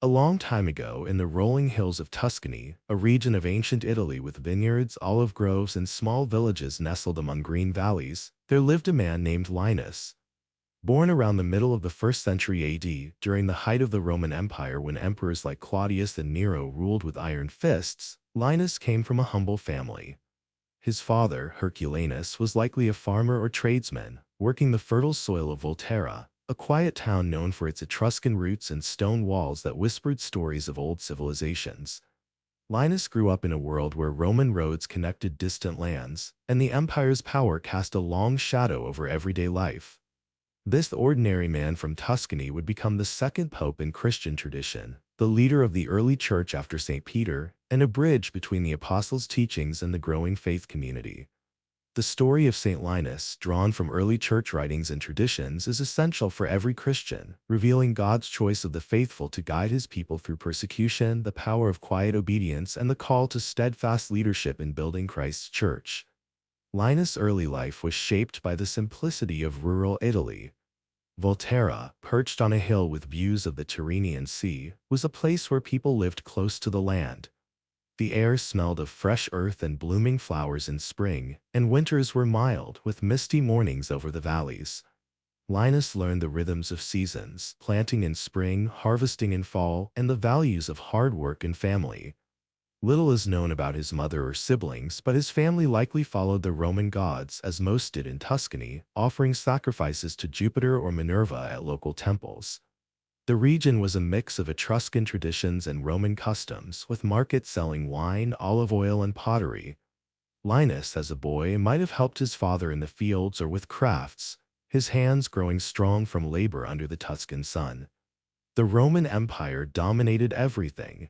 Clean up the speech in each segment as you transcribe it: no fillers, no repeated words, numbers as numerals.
A long time ago, in the rolling hills of Tuscany, a region of ancient Italy with vineyards, olive groves, and small villages nestled among green valleys, there lived a man named Linus. Born around the middle of the 1st century AD, during the height of the Roman Empire when emperors like Claudius and Nero ruled with iron fists, Linus came from a humble family. His father, Herculanus, was likely a farmer or tradesman, working the fertile soil of Volterra, a quiet town known for its Etruscan roots and stone walls that whispered stories of old civilizations. Linus grew up in a world where Roman roads connected distant lands, and the empire's power cast a long shadow over everyday life. This ordinary man from Tuscany would become the second pope in Christian tradition, the leader of the early church after St. Peter, and a bridge between the apostles' teachings and the growing faith community. The story of St. Linus, drawn from early church writings and traditions, is essential for every Christian, revealing God's choice of the faithful to guide his people through persecution, the power of quiet obedience, and the call to steadfast leadership in building Christ's church. Linus' early life was shaped by the simplicity of rural Italy. Volterra, perched on a hill with views of the Tyrrhenian Sea, was a place where people lived close to the land. The air smelled of fresh earth and blooming flowers in spring, and winters were mild, with misty mornings over the valleys. Linus learned the rhythms of seasons, planting in spring, harvesting in fall, and the values of hard work and family. Little is known about his mother or siblings, but his family likely followed the Roman gods, as most did in Tuscany, offering sacrifices to Jupiter or Minerva at local temples. The region was a mix of Etruscan traditions and Roman customs, with markets selling wine, olive oil, and pottery. Linus, as a boy, might have helped his father in the fields or with crafts, his hands growing strong from labor under the Tuscan sun. The Roman Empire dominated everything.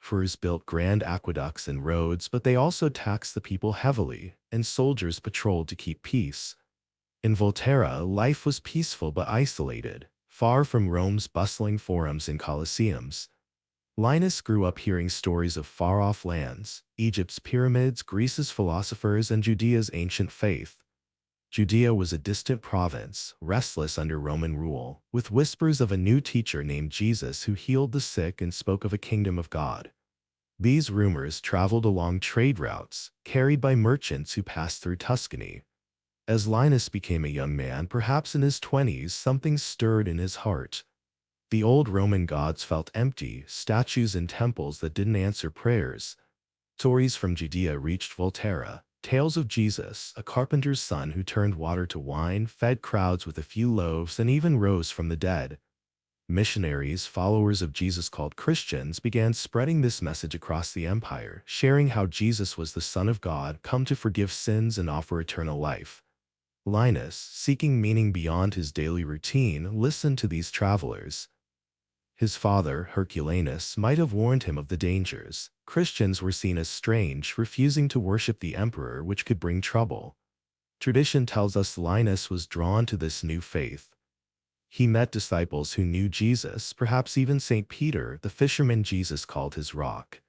Emperors built grand aqueducts and roads, but they also taxed the people heavily, and soldiers patrolled to keep peace. In Volterra, life was peaceful but isolated, far from Rome's bustling forums and colosseums. Linus grew up hearing stories of far-off lands, Egypt's pyramids, Greece's philosophers, and Judea's ancient faith. Judea was a distant province, restless under Roman rule, with whispers of a new teacher named Jesus who healed the sick and spoke of a kingdom of God. These rumors traveled along trade routes, carried by merchants who passed through Tuscany. As Linus became a young man, perhaps in his 20s, something stirred in his heart. The old Roman gods felt empty, statues and temples that didn't answer prayers. Stories from Judea reached Volterra. Tales of Jesus, a carpenter's son who turned water to wine, fed crowds with a few loaves, and even rose from the dead. Missionaries, followers of Jesus called Christians, began spreading this message across the empire, sharing how Jesus was the Son of God, come to forgive sins and offer eternal life. Linus, seeking meaning beyond his daily routine, listened to these travelers. His father, Herculanus, might have warned him of the dangers. Christians were seen as strange, refusing to worship the emperor, which could bring trouble. Tradition tells us Linus was drawn to this new faith. He met disciples who knew Jesus, perhaps even St. Peter, the fisherman Jesus called his rock.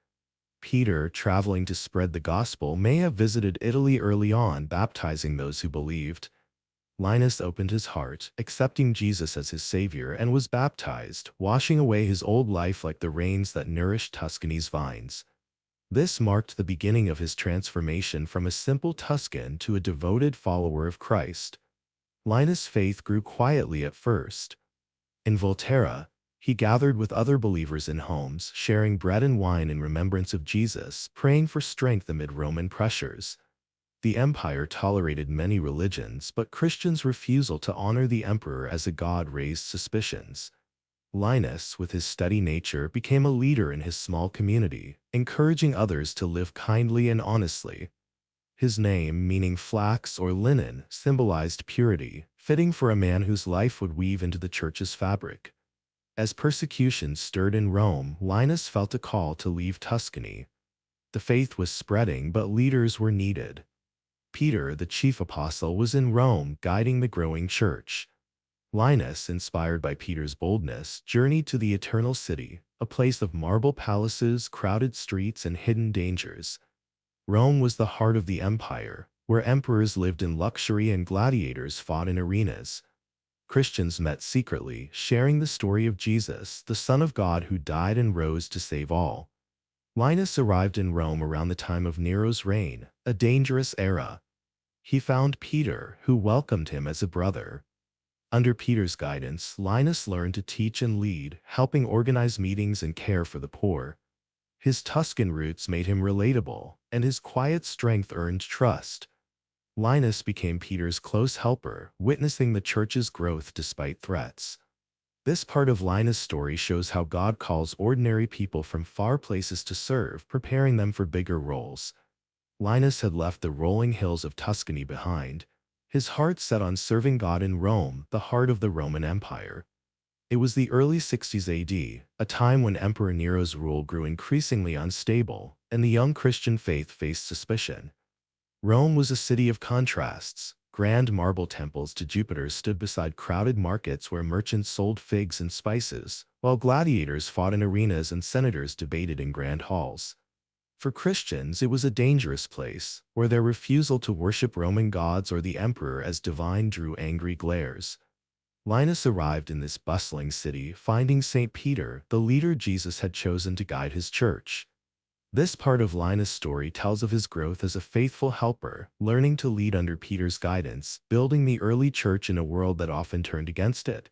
Peter, traveling to spread the gospel, may have visited Italy early on, baptizing those who believed. Linus opened his heart, accepting Jesus as his savior, and was baptized, washing away his old life like the rains that nourished Tuscany's vines. This marked the beginning of his transformation from a simple Tuscan to a devoted follower of Christ. Linus' faith grew quietly at first. In Volterra, he gathered with other believers in homes, sharing bread and wine in remembrance of Jesus, praying for strength amid Roman pressures. The empire tolerated many religions, but Christians' refusal to honor the emperor as a god raised suspicions. Linus, with his steady nature, became a leader in his small community, encouraging others to live kindly and honestly. His name, meaning flax or linen, symbolized purity, fitting for a man whose life would weave into the church's fabric. As persecution stirred in Rome, Linus felt a call to leave Tuscany. The faith was spreading, but leaders were needed. Peter, the chief apostle, was in Rome, guiding the growing church. Linus, inspired by Peter's boldness, journeyed to the Eternal City, a place of marble palaces, crowded streets, and hidden dangers. Rome was the heart of the empire, where emperors lived in luxury and gladiators fought in arenas. Christians met secretly, sharing the story of Jesus, the Son of God who died and rose to save all. Linus arrived in Rome around the time of Nero's reign, a dangerous era. He found Peter, who welcomed him as a brother. Under Peter's guidance, Linus learned to teach and lead, helping organize meetings and care for the poor. His Tuscan roots made him relatable, and his quiet strength earned trust. Linus became Peter's close helper, witnessing the church's growth despite threats. This part of Linus' story shows how God calls ordinary people from far places to serve, preparing them for bigger roles. Linus had left the rolling hills of Tuscany behind, his heart set on serving God in Rome, the heart of the Roman Empire. It was the early 60s AD, a time when Emperor Nero's rule grew increasingly unstable, and the young Christian faith faced suspicion. Rome was a city of contrasts. Grand marble temples to Jupiter stood beside crowded markets where merchants sold figs and spices, while gladiators fought in arenas and senators debated in grand halls. For Christians, it was a dangerous place, where their refusal to worship Roman gods or the emperor as divine drew angry glares. Linus arrived in this bustling city, finding St. Peter, the leader Jesus had chosen to guide his church. This part of Linus' story tells of his growth as a faithful helper, learning to lead under Peter's guidance, building the early church in a world that often turned against it.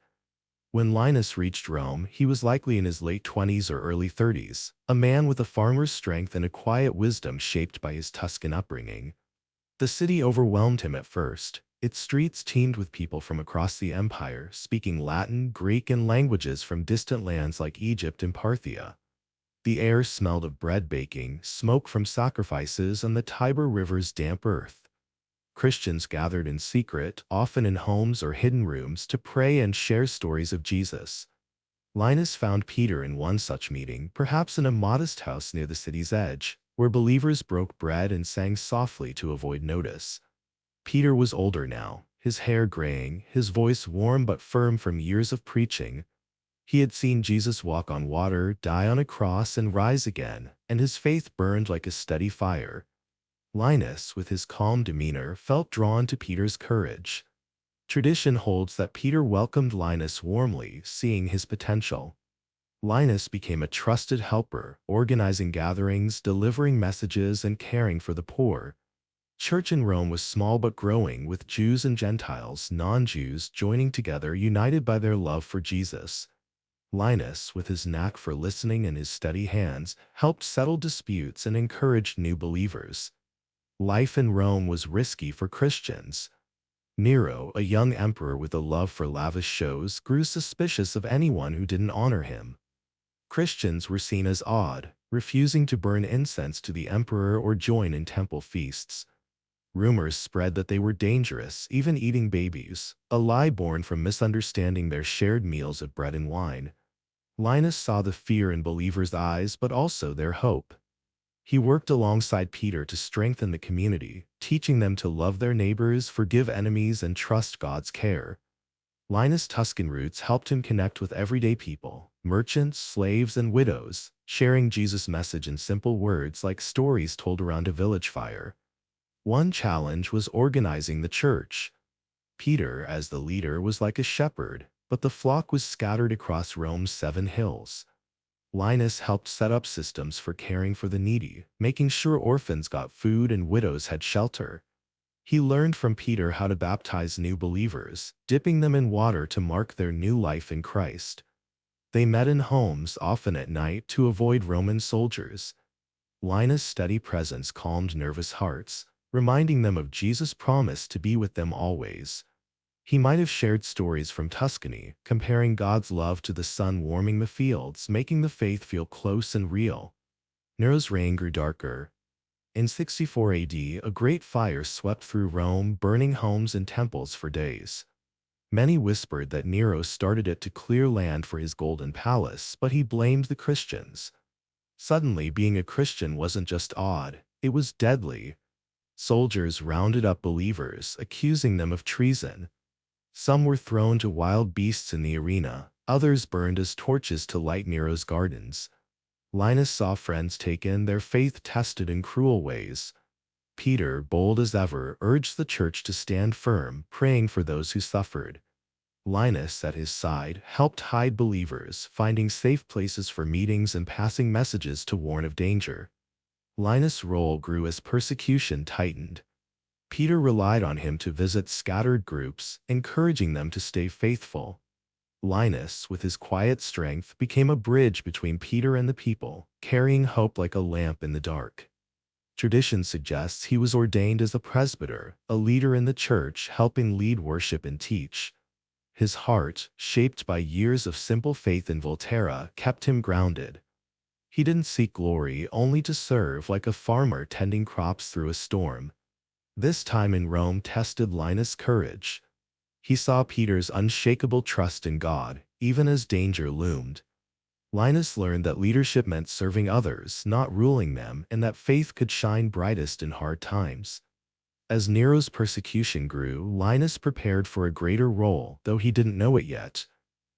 When Linus reached Rome, he was likely in his late 20s or early 30s, a man with a farmer's strength and a quiet wisdom shaped by his Tuscan upbringing. The city overwhelmed him at first. Its streets teemed with people from across the empire, speaking Latin, Greek, and languages from distant lands like Egypt and Parthia. The air smelled of bread baking, smoke from sacrifices, and the Tiber River's damp earth. Christians gathered in secret, often in homes or hidden rooms, to pray and share stories of Jesus. Linus found Peter in one such meeting, perhaps in a modest house near the city's edge, where believers broke bread and sang softly to avoid notice. Peter was older now, his hair graying, his voice warm but firm from years of preaching. He had seen Jesus walk on water, die on a cross, and rise again, and his faith burned like a steady fire. Linus, with his calm demeanor, felt drawn to Peter's courage. Tradition holds that Peter welcomed Linus warmly, seeing his potential. Linus became a trusted helper, organizing gatherings, delivering messages, and caring for the poor. Church in Rome was small but growing, with Jews and Gentiles, non-Jews, joining together, united by their love for Jesus. Linus, with his knack for listening and his steady hands, helped settle disputes and encouraged new believers. Life in Rome was risky for Christians. Nero, a young emperor with a love for lavish shows, grew suspicious of anyone who didn't honor him. Christians were seen as odd, refusing to burn incense to the emperor or join in temple feasts. Rumors spread that they were dangerous, even eating babies, a lie born from misunderstanding their shared meals of bread and wine. Linus saw the fear in believers' eyes, but also their hope. He worked alongside Peter to strengthen the community, teaching them to love their neighbors, forgive enemies, and trust God's care. Linus' Tuscan roots helped him connect with everyday people, merchants, slaves, and widows, sharing Jesus' message in simple words like stories told around a village fire. One challenge was organizing the church. Peter, as the leader, was like a shepherd, but the flock was scattered across Rome's 7 hills. Linus helped set up systems for caring for the needy, making sure orphans got food and widows had shelter. He learned from Peter how to baptize new believers, dipping them in water to mark their new life in Christ. They met in homes, often at night, to avoid Roman soldiers. Linus' steady presence calmed nervous hearts, reminding them of Jesus' promise to be with them always. He might have shared stories from Tuscany, comparing God's love to the sun warming the fields, making the faith feel close and real. Nero's reign grew darker. In 64 AD, a great fire swept through Rome, burning homes and temples for days. Many whispered that Nero started it to clear land for his golden palace, but he blamed the Christians. Suddenly, being a Christian wasn't just odd, it was deadly. Soldiers rounded up believers, accusing them of treason. Some were thrown to wild beasts in the arena, others burned as torches to light Nero's gardens. Linus saw friends taken, their faith tested in cruel ways. Peter, bold as ever, urged the church to stand firm, praying for those who suffered. Linus, at his side, helped hide believers, finding safe places for meetings and passing messages to warn of danger. Linus' role grew as persecution tightened. Peter relied on him to visit scattered groups, encouraging them to stay faithful. Linus, with his quiet strength, became a bridge between Peter and the people, carrying hope like a lamp in the dark. Tradition suggests he was ordained as a presbyter, a leader in the church helping lead worship and teach. His heart, shaped by years of simple faith in Volterra, kept him grounded. He didn't seek glory, only to serve like a farmer tending crops through a storm. This time in Rome tested Linus' courage. He saw Peter's unshakable trust in God, even as danger loomed. Linus learned that leadership meant serving others, not ruling them, and that faith could shine brightest in hard times. As Nero's persecution grew, Linus prepared for a greater role, though he didn't know it yet.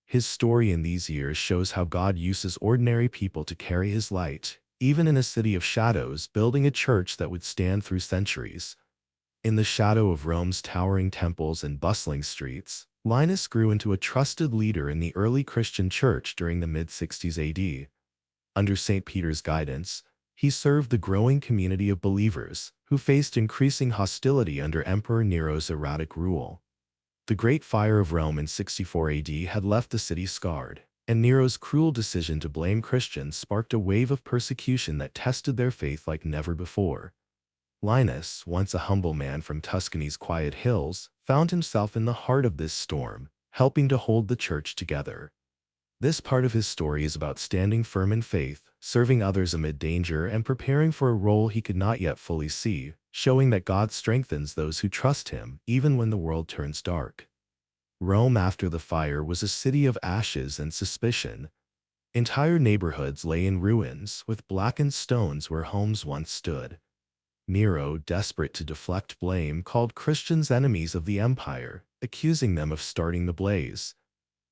His story in these years shows how God uses ordinary people to carry his light, even in a city of shadows, building a church that would stand through centuries. In the shadow of Rome's towering temples and bustling streets, Linus grew into a trusted leader in the early Christian church during the mid-60s AD. Under St. Peter's guidance, he served the growing community of believers who faced increasing hostility under Emperor Nero's erratic rule. The Great Fire of Rome in 64 AD had left the city scarred, and Nero's cruel decision to blame Christians sparked a wave of persecution that tested their faith like never before. Linus, once a humble man from Tuscany's quiet hills, found himself in the heart of this storm, helping to hold the church together. This part of his story is about standing firm in faith, serving others amid danger, and preparing for a role he could not yet fully see, showing that God strengthens those who trust him, even when the world turns dark. Rome after the fire was a city of ashes and suspicion. Entire neighborhoods lay in ruins, with blackened stones where homes once stood. Nero, desperate to deflect blame, called Christians enemies of the empire, accusing them of starting the blaze.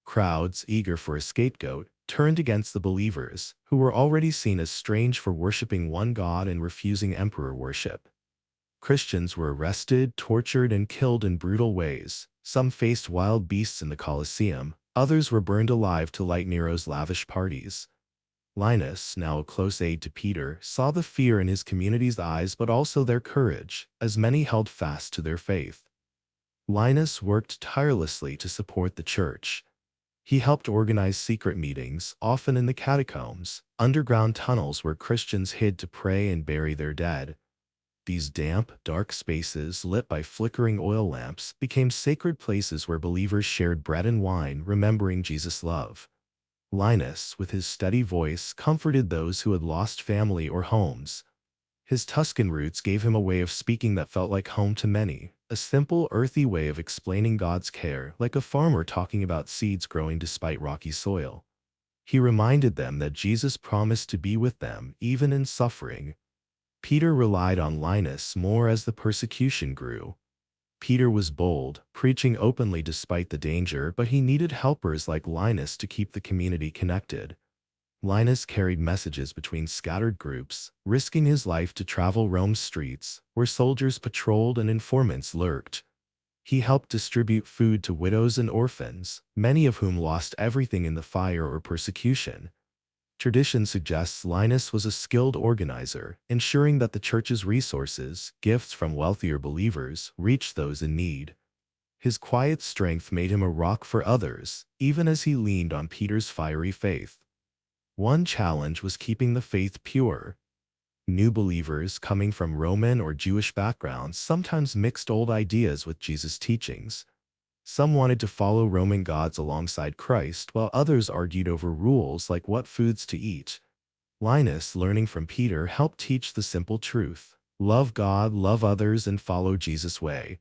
Crowds, eager for a scapegoat, turned against the believers, who were already seen as strange for worshiping one God and refusing emperor worship. Christians were arrested, tortured, and killed in brutal ways. Some faced wild beasts in the Colosseum, others were burned alive to light Nero's lavish parties. Linus, now a close aide to Peter, saw the fear in his community's eyes but also their courage, as many held fast to their faith. Linus worked tirelessly to support the church. He helped organize secret meetings, often in the catacombs, underground tunnels where Christians hid to pray and bury their dead. These damp, dark spaces, lit by flickering oil lamps, became sacred places where believers shared bread and wine, remembering Jesus' love. Linus, with his steady voice, comforted those who had lost family or homes. His Tuscan roots gave him a way of speaking that felt like home to many, a simple, earthy way of explaining God's care, like a farmer talking about seeds growing despite rocky soil. He reminded them that Jesus promised to be with them, even in suffering. Peter relied on Linus more as the persecution grew. Peter was bold, preaching openly despite the danger, but he needed helpers like Linus to keep the community connected. Linus carried messages between scattered groups, risking his life to travel Rome's streets, where soldiers patrolled and informants lurked. He helped distribute food to widows and orphans, many of whom lost everything in the fire or persecution. Tradition suggests Linus was a skilled organizer, ensuring that the church's resources, gifts from wealthier believers, reached those in need. His quiet strength made him a rock for others, even as he leaned on Peter's fiery faith. One challenge was keeping the faith pure. New believers coming from Roman or Jewish backgrounds sometimes mixed old ideas with Jesus' teachings. Some wanted to follow Roman gods alongside Christ, while others argued over rules like what foods to eat. Linus, learning from Peter, helped teach the simple truth: love God, love others, and follow Jesus' way.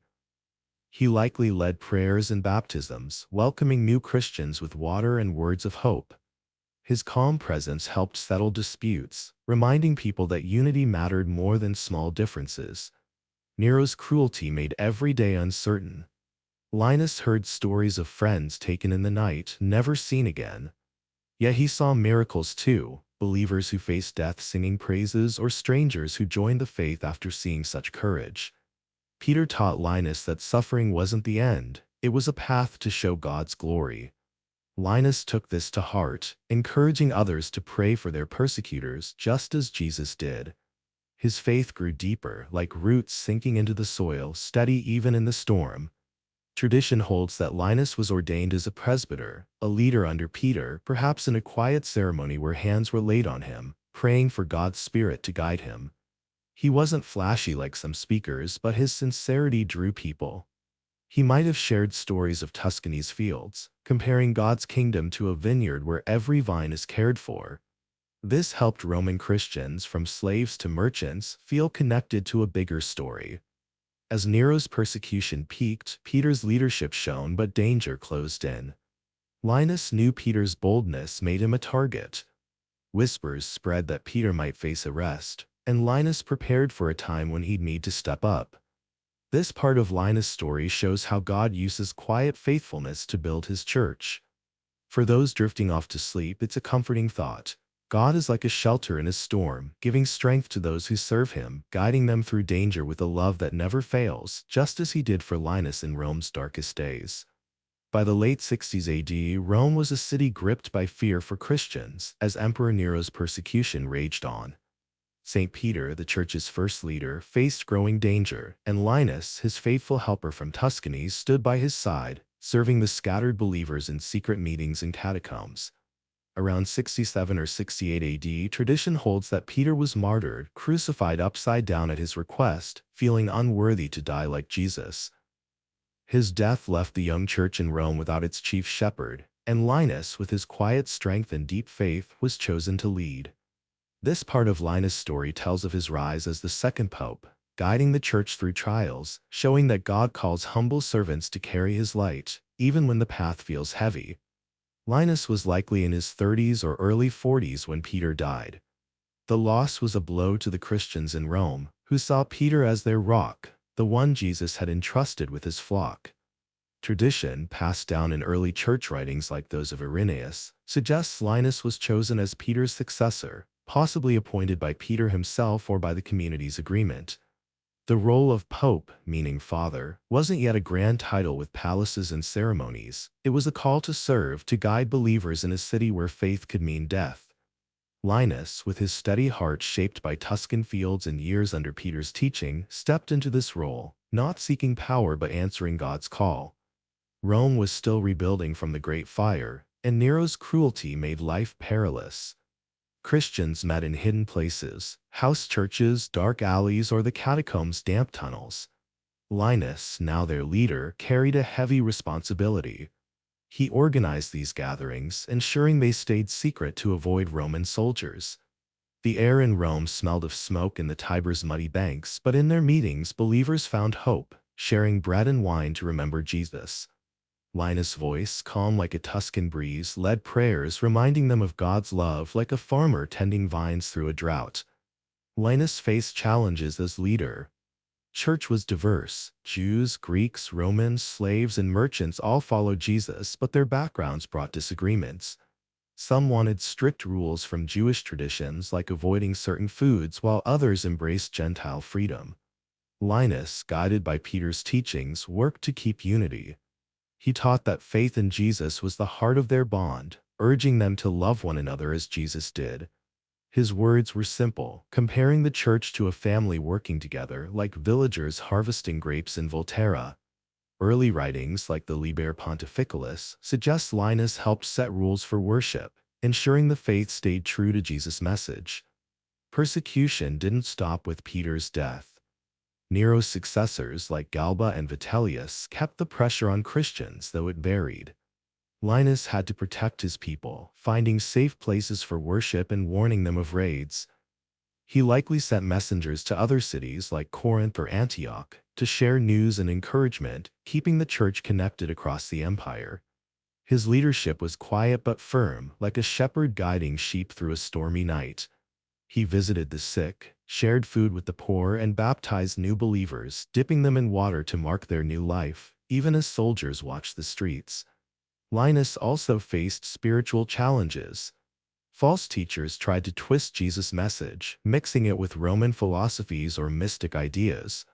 He likely led prayers and baptisms, welcoming new Christians with water and words of hope. His calm presence helped settle disputes, reminding people that unity mattered more than small differences. Nero's cruelty made every day uncertain. Linus heard stories of friends taken in the night, never seen again. Yet he saw miracles too, believers who faced death singing praises or strangers who joined the faith after seeing such courage. Peter taught Linus that suffering wasn't the end, It was a path to show God's glory. Linus took this to heart, encouraging others to pray for their persecutors just as Jesus did. His faith grew deeper, like roots sinking into the soil, steady even in the storm. Tradition holds that Linus was ordained as a presbyter, a leader under Peter, perhaps in a quiet ceremony where hands were laid on him, praying for God's Spirit to guide him. He wasn't flashy like some speakers, but his sincerity drew people. He might have shared stories of Tuscany's fields, comparing God's kingdom to a vineyard where every vine is cared for. This helped Roman Christians, from slaves to merchants, feel connected to a bigger story. As Nero's persecution peaked, Peter's leadership shone but danger closed in. Linus knew Peter's boldness made him a target. Whispers spread that Peter might face arrest, and Linus prepared for a time when he'd need to step up. This part of Linus' story shows how God uses quiet faithfulness to build his church. For those drifting off to sleep, it's a comforting thought. God is like a shelter in a storm, giving strength to those who serve him, guiding them through danger with a love that never fails, just as he did for Linus in Rome's darkest days. By the late 60s AD, Rome was a city gripped by fear for Christians, as Emperor Nero's persecution raged on. St. Peter, the church's first leader, faced growing danger, and Linus, his faithful helper from Tuscany, stood by his side, serving the scattered believers in secret meetings and catacombs. Around 67 or 68 AD, tradition holds that Peter was martyred, crucified upside down at his request, feeling unworthy to die like Jesus. His death left the young church in Rome without its chief shepherd, and Linus, with his quiet strength and deep faith, was chosen to lead. This part of Linus' story tells of his rise as the second pope, guiding the church through trials, showing that God calls humble servants to carry his light, even when the path feels heavy. Linus was likely in his 30s or early 40s when Peter died. The loss was a blow to the Christians in Rome, who saw Peter as their rock, the one Jesus had entrusted with his flock. Tradition, passed down in early church writings like those of Irenaeus, suggests Linus was chosen as Peter's successor, possibly appointed by Peter himself or by the community's agreement. The role of pope, meaning father, wasn't yet a grand title with palaces and ceremonies. It was a call to serve, to guide believers in a city where faith could mean death. Linus, with his steady heart shaped by Tuscan fields and years under Peter's teaching, stepped into this role, not seeking power but answering God's call. Rome was still rebuilding from the Great Fire, and Nero's cruelty made life perilous. Christians met in hidden places, house churches, dark alleys, or the catacombs' damp tunnels. Linus, now their leader, carried a heavy responsibility. He organized these gatherings, ensuring they stayed secret to avoid Roman soldiers. The air in Rome smelled of smoke in the Tiber's muddy banks, but in their meetings believers found hope, sharing bread and wine to remember Jesus. Linus' voice, calm like a Tuscan breeze, led prayers, reminding them of God's love like a farmer tending vines through a drought. Linus faced challenges as leader. Church was diverse. Jews, Greeks, Romans, slaves, and merchants all followed Jesus, but their backgrounds brought disagreements. Some wanted strict rules from Jewish traditions like avoiding certain foods, while others embraced Gentile freedom. Linus, guided by Peter's teachings, worked to keep unity. He taught that faith in Jesus was the heart of their bond, urging them to love one another as Jesus did. His words were simple, comparing the church to a family working together like villagers harvesting grapes in Volterra. Early writings like the Liber Pontificalis suggest Linus helped set rules for worship, ensuring the faith stayed true to Jesus' message. Persecution didn't stop with Peter's death. Nero's successors like Galba and Vitellius kept the pressure on Christians, though it varied. Linus had to protect his people, finding safe places for worship and warning them of raids. He likely sent messengers to other cities like Corinth or Antioch to share news and encouragement, keeping the church connected across the empire. His leadership was quiet but firm, like a shepherd guiding sheep through a stormy night. He visited the sick, shared food with the poor, and baptized new believers, dipping them in water to mark their new life, even as soldiers watched the streets. Linus also faced spiritual challenges. False teachers tried to twist Jesus' message, mixing it with Roman philosophies or mystic ideas.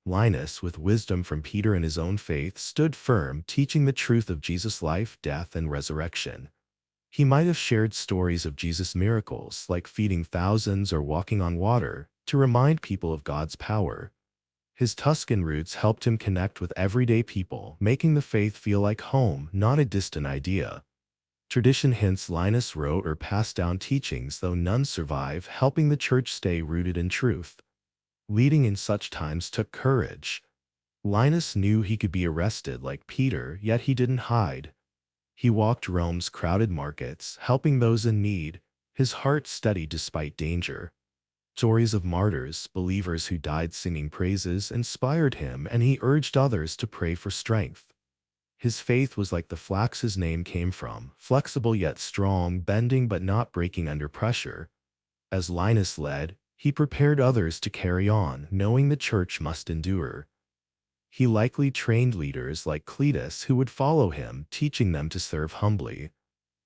Linus, with wisdom from Peter and his own faith, stood firm, teaching the truth of Jesus' life, death, and resurrection. He might have shared stories of Jesus' miracles, like feeding thousands or walking on water, to remind people of God's power. His Tuscan roots helped him connect with everyday people, making the faith feel like home, not a distant idea. Tradition hints Linus wrote or passed down teachings, though none survive, helping the church stay rooted in truth. Leading in such times took courage. Linus knew he could be arrested like Peter, yet he didn't hide. He walked Rome's crowded markets, helping those in need, his heart steady despite danger. Stories of martyrs, believers who died singing praises, inspired him, and he urged others to pray for strength. His faith was like the flax his name came from, flexible yet strong, bending but not breaking under pressure. As Linus led, he prepared others to carry on, knowing the church must endure. He likely trained leaders like Cletus who would follow him, teaching them to serve humbly.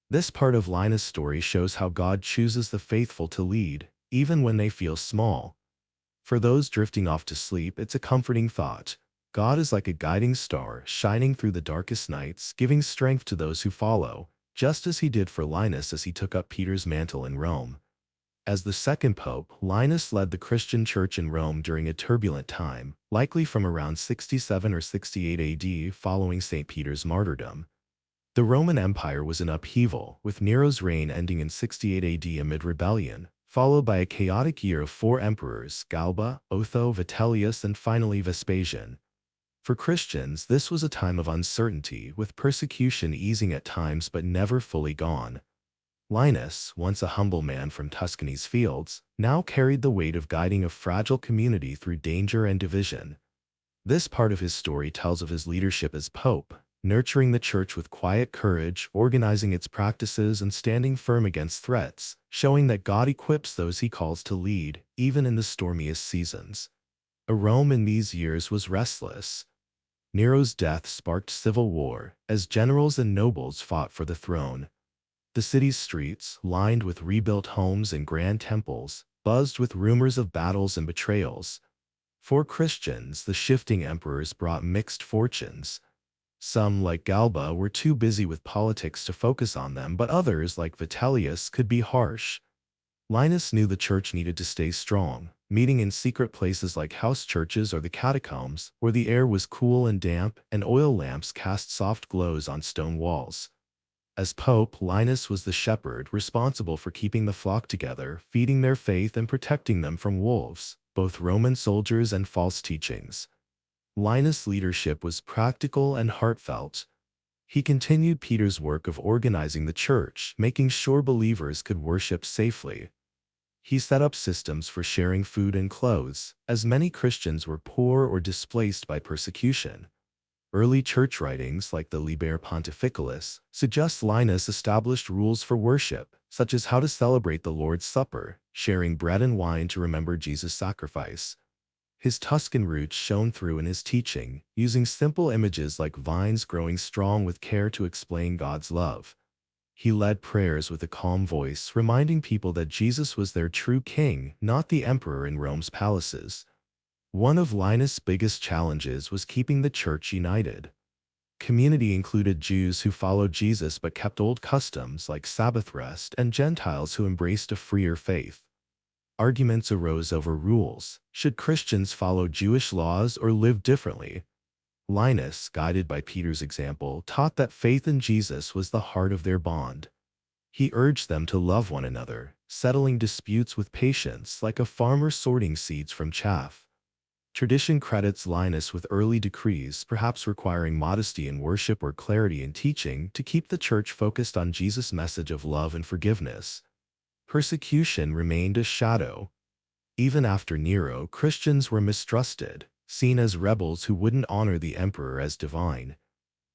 This part of Linus' story shows how God chooses the faithful to lead, even when they feel small. For those drifting off to sleep, it's a comforting thought. God is like a guiding star, shining through the darkest nights, giving strength to those who follow, just as he did for Linus as he took up Peter's mantle in Rome. As the second pope, Linus led the Christian church in Rome during a turbulent time, likely from around 67 or 68 AD following St. Peter's martyrdom. The Roman Empire was in upheaval, with Nero's reign ending in 68 AD amid rebellion, followed by a chaotic year of 4 emperors: Galba, Otho, Vitellius, and finally Vespasian. For Christians, this was a time of uncertainty, with persecution easing at times but never fully gone. Linus, once a humble man from Tuscany's fields, now carried the weight of guiding a fragile community through danger and division. This part of his story tells of his leadership as pope, nurturing the church with quiet courage, organizing its practices, and standing firm against threats, showing that God equips those he calls to lead, even in the stormiest seasons. Rome in these years was restless. Nero's death sparked civil war, as generals and nobles fought for the throne. The city's streets, lined with rebuilt homes and grand temples, buzzed with rumors of battles and betrayals. For Christians, the shifting emperors brought mixed fortunes. Some, like Galba, were too busy with politics to focus on them, but others, like Vitellius, could be harsh. Linus knew the church needed to stay strong, meeting in secret places like house churches or the catacombs, where the air was cool and damp, and oil lamps cast soft glows on stone walls. As Pope, Linus was the shepherd responsible for keeping the flock together, feeding their faith and protecting them from wolves, both Roman soldiers and false teachings. Linus' leadership was practical and heartfelt. He continued Peter's work of organizing the church, making sure believers could worship safely. He set up systems for sharing food and clothes, as many Christians were poor or displaced by persecution. Early church writings, like the Liber Pontificalis, suggest Linus established rules for worship, such as how to celebrate the Lord's Supper, sharing bread and wine to remember Jesus' sacrifice. His Tuscan roots shone through in his teaching, using simple images like vines growing strong with care to explain God's love. He led prayers with a calm voice, reminding people that Jesus was their true king, not the emperor in Rome's palaces. One of Linus' biggest challenges was keeping the church united. Community included Jews who followed Jesus but kept old customs like Sabbath rest, and Gentiles who embraced a freer faith. Arguments arose over rules. Should Christians follow Jewish laws or live differently? Linus, guided by Peter's example, taught that faith in Jesus was the heart of their bond. He urged them to love one another, settling disputes with patience like a farmer sorting seeds from chaff. Tradition credits Linus with early decrees, perhaps requiring modesty in worship or clarity in teaching, to keep the church focused on Jesus' message of love and forgiveness. Persecution remained a shadow. Even after Nero, Christians were mistrusted, seen as rebels who wouldn't honor the emperor as divine.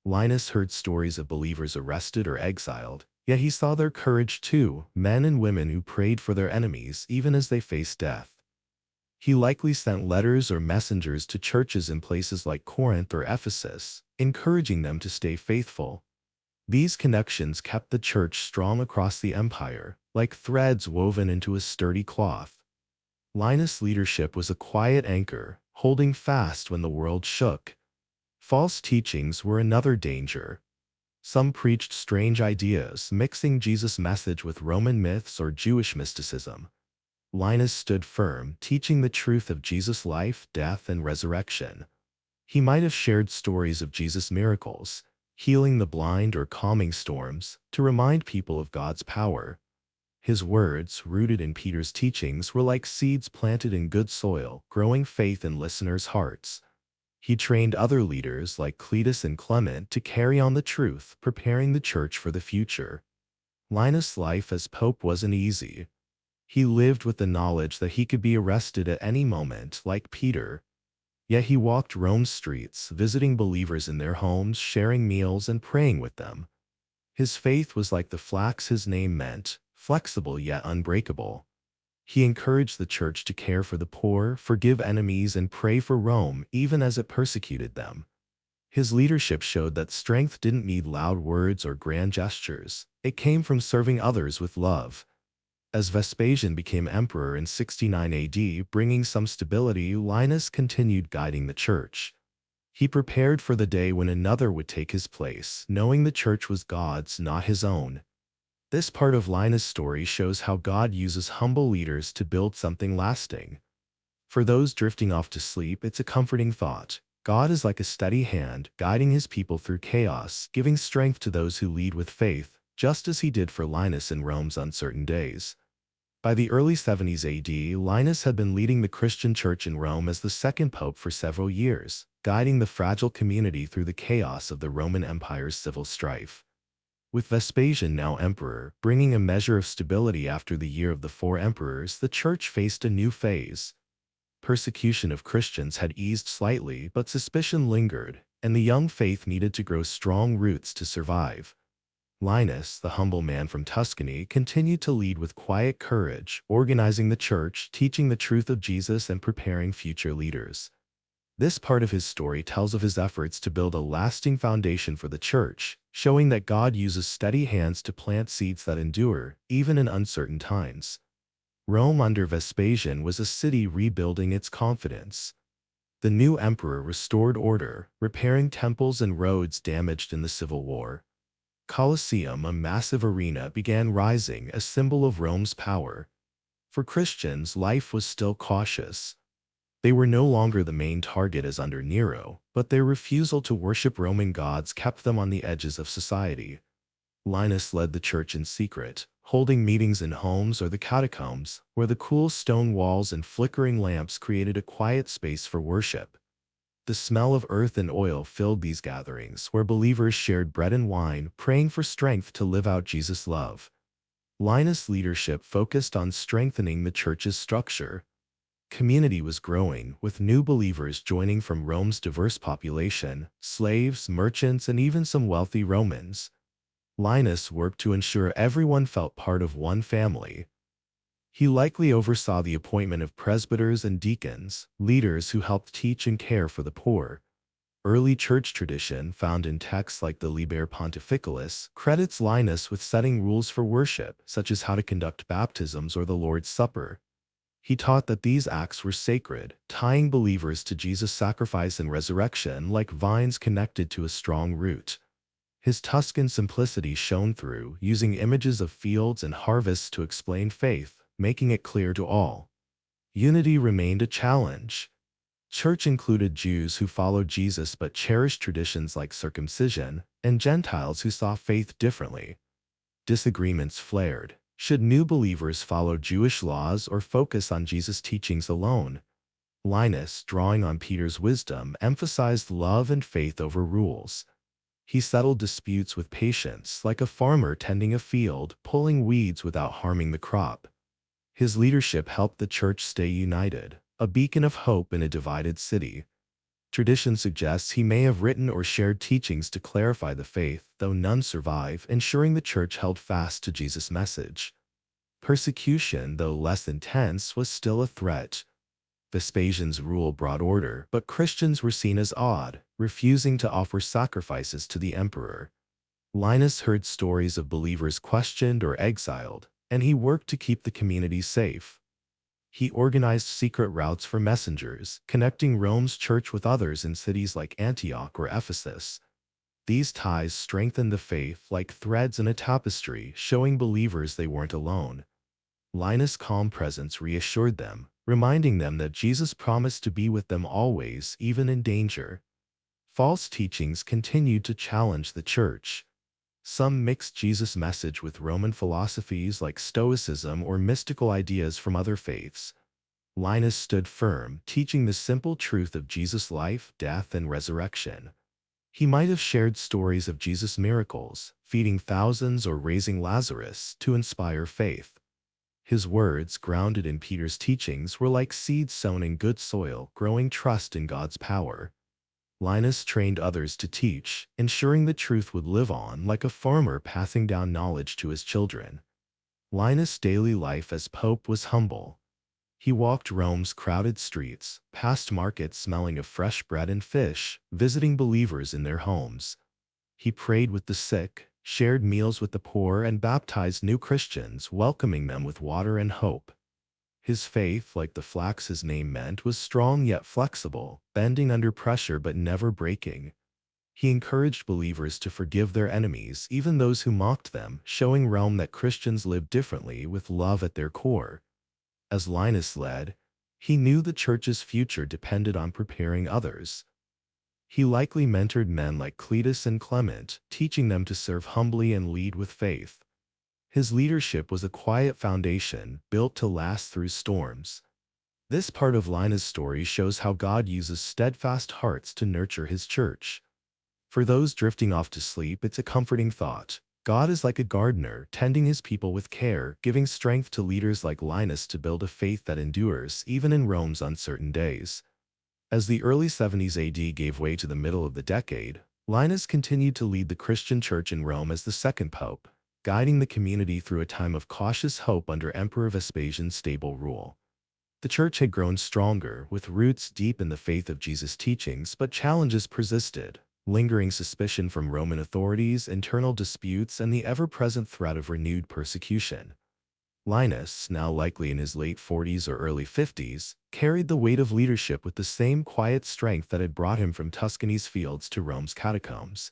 Linus heard stories of believers arrested or exiled, yet he saw their courage too, men and women who prayed for their enemies even as they faced death. He likely sent letters or messengers to churches in places like Corinth or Ephesus, encouraging them to stay faithful. These connections kept the church strong across the empire, like threads woven into a sturdy cloth. Linus' leadership was a quiet anchor, holding fast when the world shook. False teachings were another danger. Some preached strange ideas, mixing Jesus' message with Roman myths or Jewish mysticism. Linus stood firm, teaching the truth of Jesus' life, death, and resurrection. He might have shared stories of Jesus' miracles, healing the blind or calming storms, to remind people of God's power. His words, rooted in Peter's teachings, were like seeds planted in good soil, growing faith in listeners' hearts. He trained other leaders like Cletus and Clement to carry on the truth, preparing the church for the future. Linus' life as pope wasn't easy. He lived with the knowledge that he could be arrested at any moment, like Peter. Yet he walked Rome's streets, visiting believers in their homes, sharing meals, and praying with them. His faith was like the flax his name meant, flexible yet unbreakable. He encouraged the church to care for the poor, forgive enemies, and pray for Rome even as it persecuted them. His leadership showed that strength didn't need loud words or grand gestures. It came from serving others with love. As Vespasian became emperor in 69 AD, bringing some stability, Linus continued guiding the church. He prepared for the day when another would take his place, knowing the church was God's, not his own. This part of Linus' story shows how God uses humble leaders to build something lasting. For those drifting off to sleep, it's a comforting thought. God is like a steady hand, guiding his people through chaos, giving strength to those who lead with faith, just as he did for Linus in Rome's uncertain days. By the early 70s AD, Linus had been leading the Christian church in Rome as the second pope for several years, guiding the fragile community through the chaos of the Roman Empire's civil strife. With Vespasian now emperor, bringing a measure of stability after the year of the four emperors, the church faced a new phase. Persecution of Christians had eased slightly, but suspicion lingered, and the young faith needed to grow strong roots to survive. Linus, the humble man from Tuscany, continued to lead with quiet courage, organizing the church, teaching the truth of Jesus, and preparing future leaders. This part of his story tells of his efforts to build a lasting foundation for the church, showing that God uses steady hands to plant seeds that endure, even in uncertain times. Rome under Vespasian was a city rebuilding its confidence. The new emperor restored order, repairing temples and roads damaged in the civil war. Colosseum, a massive arena, began rising, a symbol of Rome's power. For Christians, life was still cautious. They were no longer the main target as under Nero, but their refusal to worship Roman gods kept them on the edges of society. Linus led the church in secret, holding meetings in homes or the catacombs, where the cool stone walls and flickering lamps created a quiet space for worship. The smell of earth and oil filled these gatherings, where believers shared bread and wine, praying for strength to live out Jesus' love. Linus' leadership focused on strengthening the church's structure. Community was growing, with new believers joining from Rome's diverse population, slaves, merchants, and even some wealthy Romans. Linus worked to ensure everyone felt part of one family. He likely oversaw the appointment of presbyters and deacons, leaders who helped teach and care for the poor. Early church tradition, found in texts like the Liber Pontificalis, credits Linus with setting rules for worship, such as how to conduct baptisms or the Lord's Supper. He taught that these acts were sacred, tying believers to Jesus' sacrifice and resurrection like vines connected to a strong root. His Tuscan simplicity shone through, using images of fields and harvests to explain faith, making it clear to all. Unity remained a challenge. Church included Jews who followed Jesus but cherished traditions like circumcision, and Gentiles who saw faith differently. Disagreements flared. Should new believers follow Jewish laws or focus on Jesus' teachings alone? Linus, drawing on Peter's wisdom, emphasized love and faith over rules. He settled disputes with patience, like a farmer tending a field, pulling weeds without harming the crop. His leadership helped the church stay united, a beacon of hope in a divided city. Tradition suggests he may have written or shared teachings to clarify the faith, though none survive, ensuring the church held fast to Jesus' message. Persecution, though less intense, was still a threat. Vespasian's rule brought order, but Christians were seen as odd, refusing to offer sacrifices to the emperor. Linus heard stories of believers questioned or exiled, and he worked to keep the community safe. He organized secret routes for messengers, connecting Rome's church with others in cities like Antioch or Ephesus. These ties strengthened the faith like threads in a tapestry, showing believers they weren't alone. Linus' calm presence reassured them, reminding them that Jesus promised to be with them always, even in danger. False teachings continued to challenge the church. Some mixed Jesus' message with Roman philosophies like Stoicism or mystical ideas from other faiths. Linus stood firm, teaching the simple truth of Jesus' life, death, and resurrection. He might have shared stories of Jesus' miracles, feeding thousands or raising Lazarus, to inspire faith. His words, grounded in Peter's teachings, were like seeds sown in good soil, growing trust in God's power. Linus trained others to teach, ensuring the truth would live on like a farmer passing down knowledge to his children. Linus' daily life as Pope was humble. He walked Rome's crowded streets, past markets smelling of fresh bread and fish, visiting believers in their homes. He prayed with the sick, shared meals with the poor, and baptized new Christians, welcoming them with water and hope. His faith, like the flax his name meant, was strong yet flexible, bending under pressure but never breaking. He encouraged believers to forgive their enemies, even those who mocked them, showing Rome that Christians lived differently with love at their core. As Linus led, he knew the church's future depended on preparing others. He likely mentored men like Cletus and Clement, teaching them to serve humbly and lead with faith. His leadership was a quiet foundation, built to last through storms. This part of Linus' story shows how God uses steadfast hearts to nurture his church. For those drifting off to sleep, it's a comforting thought. God is like a gardener, tending his people with care, giving strength to leaders like Linus to build a faith that endures, even in Rome's uncertain days. As the early 70s AD gave way to the middle of the decade, Linus continued to lead the Christian church in Rome as the second pope, guiding the community through a time of cautious hope under Emperor Vespasian's stable rule. The church had grown stronger, with roots deep in the faith of Jesus' teachings, but challenges persisted: lingering suspicion from Roman authorities, internal disputes, and the ever-present threat of renewed persecution. Linus, now likely in his late 40s or early 50s, carried the weight of leadership with the same quiet strength that had brought him from Tuscany's fields to Rome's catacombs.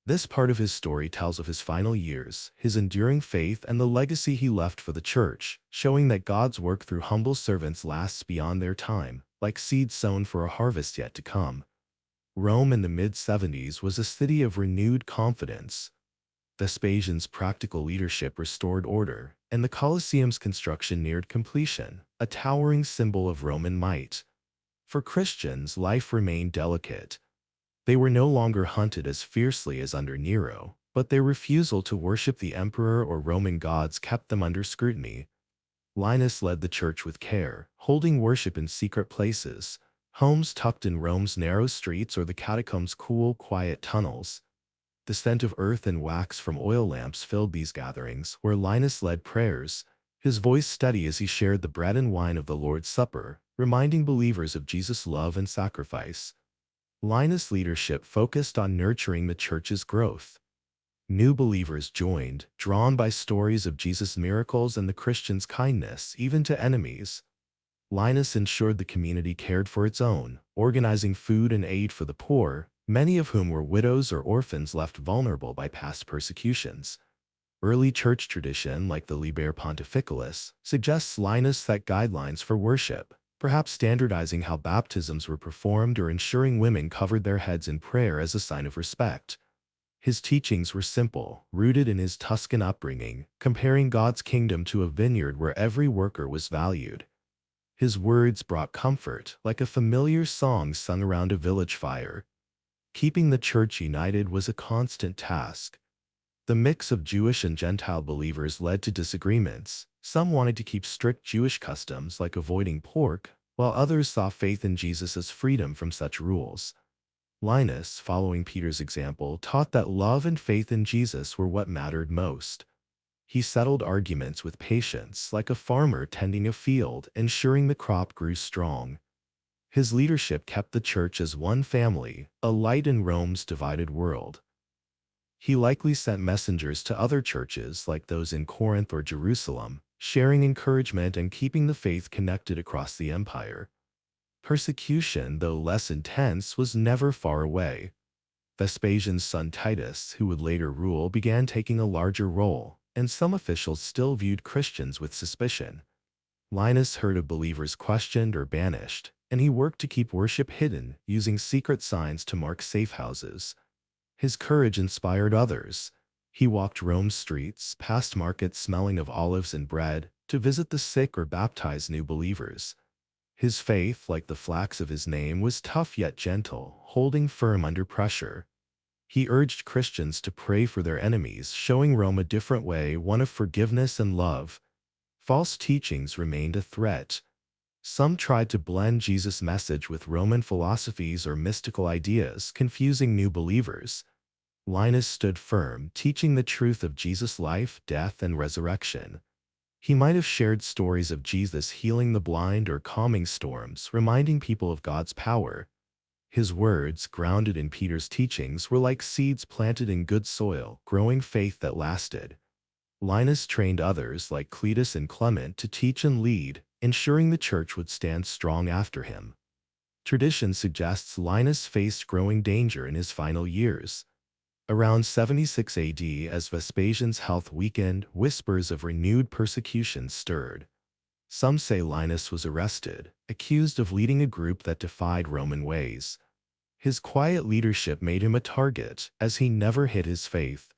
This part of his story tells of his final years, his enduring faith, and the legacy he left for the church, showing that God's work through humble servants lasts beyond their time, like seeds sown for a harvest yet to come. Rome in the mid-70s was a city of renewed confidence. Vespasian's practical leadership restored order, and the Colosseum's construction neared completion, a towering symbol of Roman might. For Christians, life remained delicate. They were no longer hunted as fiercely as under Nero, but their refusal to worship the emperor or Roman gods kept them under scrutiny. Linus led the church with care, holding worship in secret places, homes tucked in Rome's narrow streets or the catacombs' cool, quiet tunnels. The scent of earth and wax from oil lamps filled these gatherings, where Linus led prayers, his voice steady as he shared the bread and wine of the Lord's Supper, reminding believers of Jesus' love and sacrifice. Linus' leadership focused on nurturing the church's growth. New believers joined, drawn by stories of Jesus' miracles and the Christians' kindness, even to enemies. Linus ensured the community cared for its own, organizing food and aid for the poor, many of whom were widows or orphans left vulnerable by past persecutions. Early church tradition, like the Liber Pontificalis, suggests Linus set guidelines for worship, perhaps standardizing how baptisms were performed or ensuring women covered their heads in prayer as a sign of respect. His teachings were simple, rooted in his Tuscan upbringing, comparing God's kingdom to a vineyard where every worker was valued. His words brought comfort, like a familiar song sung around a village fire. Keeping the church united was a constant task. The mix of Jewish and Gentile believers led to disagreements. Some wanted to keep strict Jewish customs like avoiding pork, while others saw faith in Jesus as freedom from such rules. Linus, following Peter's example, taught that love and faith in Jesus were what mattered most. He settled arguments with patience, like a farmer tending a field, ensuring the crop grew strong. His leadership kept the church as one family, a light in Rome's divided world. He likely sent messengers to other churches like those in Corinth or Jerusalem, sharing encouragement and keeping the faith connected across the empire. Persecution, though less intense, was never far away. Vespasian's son Titus, who would later rule, began taking a larger role, and some officials still viewed Christians with suspicion. Linus heard of believers questioned or banished, and he worked to keep worship hidden, using secret signs to mark safe houses. His courage inspired others. He walked Rome's streets, past markets smelling of olives and bread, to visit the sick or baptize new believers. His faith, like the flax of his name, was tough yet gentle, holding firm under pressure. He urged Christians to pray for their enemies, showing Rome a different way, one of forgiveness and love. False teachings remained a threat. Some tried to blend Jesus' message with Roman philosophies or mystical ideas, confusing new believers. Linus stood firm, teaching the truth of Jesus' life, death, and resurrection. He might have shared stories of Jesus healing the blind or calming storms, reminding people of God's power. His words, grounded in Peter's teachings, were like seeds planted in good soil, growing faith that lasted. Linus trained others like Cletus and Clement to teach and lead, ensuring the church would stand strong after him. Tradition suggests Linus faced growing danger in his final years. Around 76 AD, as Vespasian's health weakened, whispers of renewed persecution stirred. Some say Linus was arrested, accused of leading a group that defied Roman ways. His quiet leadership made him a target, as he never hid his faith.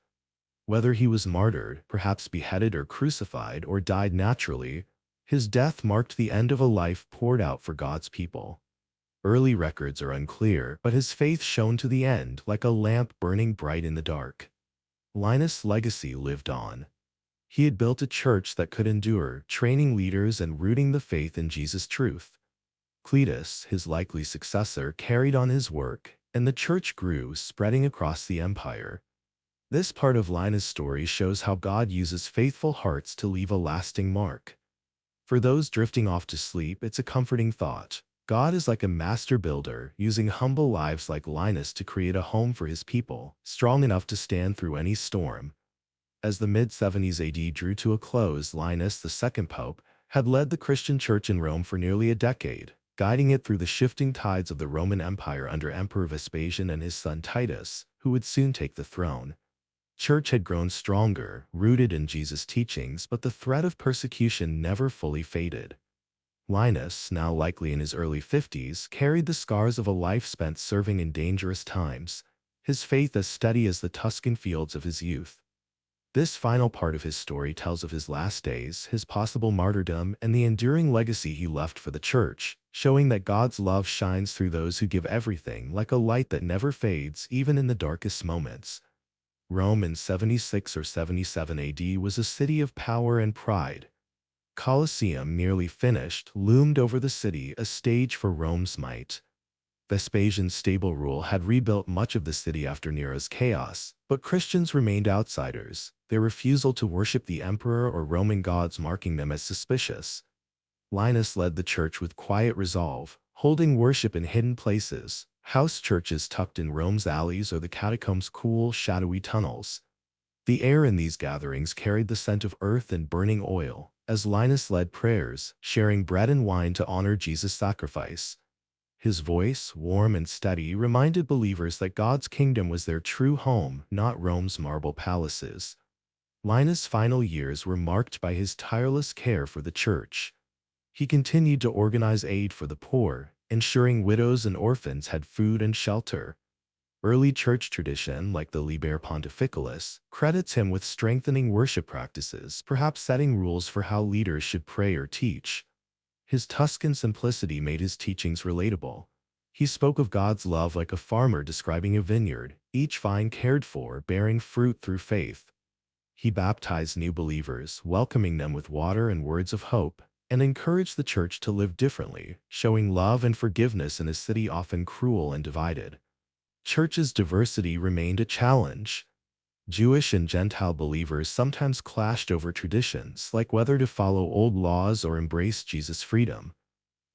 Whether he was martyred, perhaps beheaded or crucified, or died naturally, his death marked the end of a life poured out for God's people. Early records are unclear, but his faith shone to the end, like a lamp burning bright in the dark. Linus' legacy lived on. He had built a church that could endure, training leaders and rooting the faith in Jesus' truth. Cletus, his likely successor, carried on his work, and the church grew, spreading across the empire. This part of Linus' story shows how God uses faithful hearts to leave a lasting mark. For those drifting off to sleep, it's a comforting thought. God is like a master builder, using humble lives like Linus to create a home for his people, strong enough to stand through any storm. As the mid-70s AD drew to a close, Linus, the second pope, had led the Christian church in Rome for nearly a decade, guiding it through the shifting tides of the Roman Empire under Emperor Vespasian and his son Titus, who would soon take the throne. Church had grown stronger, rooted in Jesus' teachings, but the threat of persecution never fully faded. Linus, now likely in his early 50s, carried the scars of a life spent serving in dangerous times, his faith as steady as the Tuscan fields of his youth. This final part of his story tells of his last days, his possible martyrdom, and the enduring legacy he left for the church, showing that God's love shines through those who give everything, like a light that never fades, even in the darkest moments. Rome in 76 or 77 AD was a city of power and pride. Colosseum, nearly finished, loomed over the city, a stage for Rome's might. Vespasian's stable rule had rebuilt much of the city after Nero's chaos, but Christians remained outsiders, their refusal to worship the emperor or Roman gods marking them as suspicious. Linus led the church with quiet resolve, holding worship in hidden places, house churches tucked in Rome's alleys or the catacombs' cool, shadowy tunnels. The air in these gatherings carried the scent of earth and burning oil, as Linus led prayers, sharing bread and wine to honor Jesus' sacrifice. His voice, warm and steady, reminded believers that God's kingdom was their true home, not Rome's marble palaces. Linus' final years were marked by his tireless care for the church. He continued to organize aid for the poor, ensuring widows and orphans had food and shelter. Early church tradition, like the Liber Pontificalis, credits him with strengthening worship practices, perhaps setting rules for how leaders should pray or teach. His Tuscan simplicity made his teachings relatable. He spoke of God's love like a farmer describing a vineyard, each vine cared for, bearing fruit through faith. He baptized new believers, welcoming them with water and words of hope, and encouraged the church to live differently, showing love and forgiveness in a city often cruel and divided. Church's diversity remained a challenge. Jewish and Gentile believers sometimes clashed over traditions, like whether to follow old laws or embrace Jesus' freedom.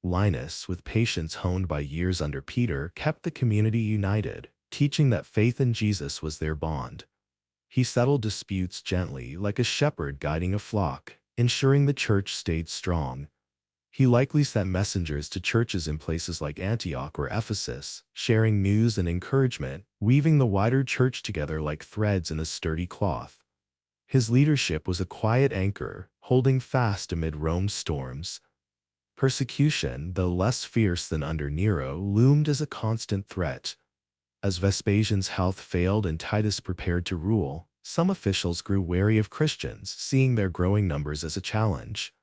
Linus, with patience honed by years under Peter, kept the community united, teaching that faith in Jesus was their bond. He settled disputes gently, like a shepherd guiding a flock, ensuring the church stayed strong. He likely sent messengers to churches in places like Antioch or Ephesus, sharing news and encouragement, weaving the wider church together like threads in a sturdy cloth. His leadership was a quiet anchor, holding fast amid Rome's storms. Persecution, though less fierce than under Nero, loomed as a constant threat. As Vespasian's health failed and Titus prepared to rule, some officials grew wary of Christians, seeing their growing numbers as a challenge.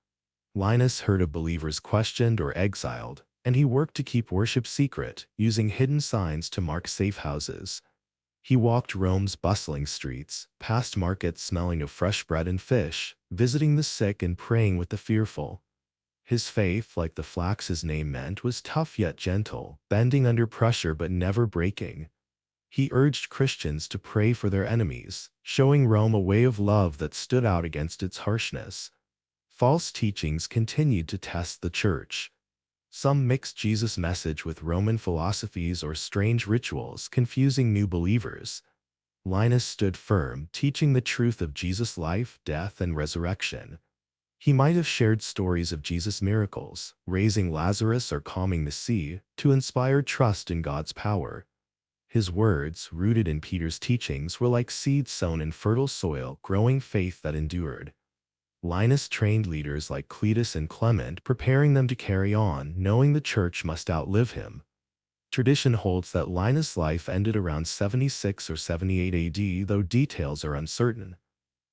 Linus heard of believers questioned or exiled, and he worked to keep worship secret, using hidden signs to mark safe houses. He walked Rome's bustling streets, past markets smelling of fresh bread and fish, visiting the sick and praying with the fearful. His faith, like the flax his name meant, was tough yet gentle, bending under pressure but never breaking. He urged Christians to pray for their enemies, showing Rome a way of love that stood out against its harshness. False teachings continued to test the church. Some mixed Jesus' message with Roman philosophies or strange rituals, confusing new believers. Linus stood firm, teaching the truth of Jesus' life, death, and resurrection. He might have shared stories of Jesus' miracles, raising Lazarus or calming the sea, to inspire trust in God's power. His words, rooted in Peter's teachings, were like seeds sown in fertile soil, growing faith that endured. Linus trained leaders like Cletus and Clement, preparing them to carry on, knowing the church must outlive him. Tradition holds that Linus' life ended around 76 or 78 AD, though details are uncertain.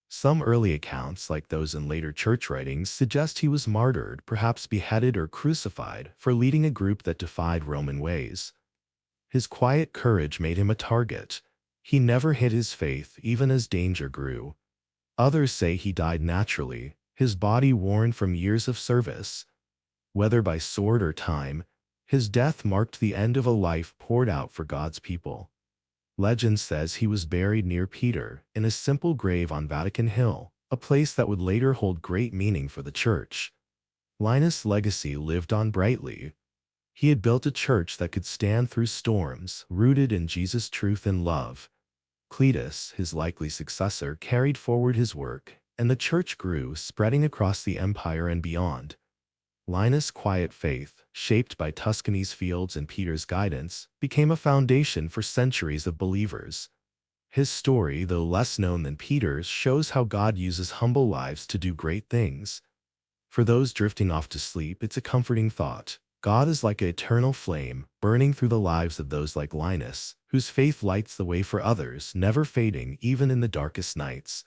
Some early accounts, like those in later church writings, suggest he was martyred, perhaps beheaded or crucified, for leading a group that defied Roman ways. His quiet courage made him a target. He never hid his faith, even as danger grew. Others say he died naturally, his body worn from years of service. Whether by sword or time, his death marked the end of a life poured out for God's people. Legend says he was buried near Peter, in a simple grave on Vatican Hill, a place that would later hold great meaning for the church. Linus' legacy lived on brightly. He had built a church that could stand through storms, rooted in Jesus' truth and love. Cletus, his likely successor, carried forward his work, and the church grew, spreading across the empire and beyond. Linus' quiet faith, shaped by Tuscany's fields and Peter's guidance, became a foundation for centuries of believers. His story, though less known than Peter's, shows how God uses humble lives to do great things. For those drifting off to sleep, it's a comforting thought. God is like an eternal flame, burning through the lives of those like Linus, whose faith lights the way for others, never fading even in the darkest nights.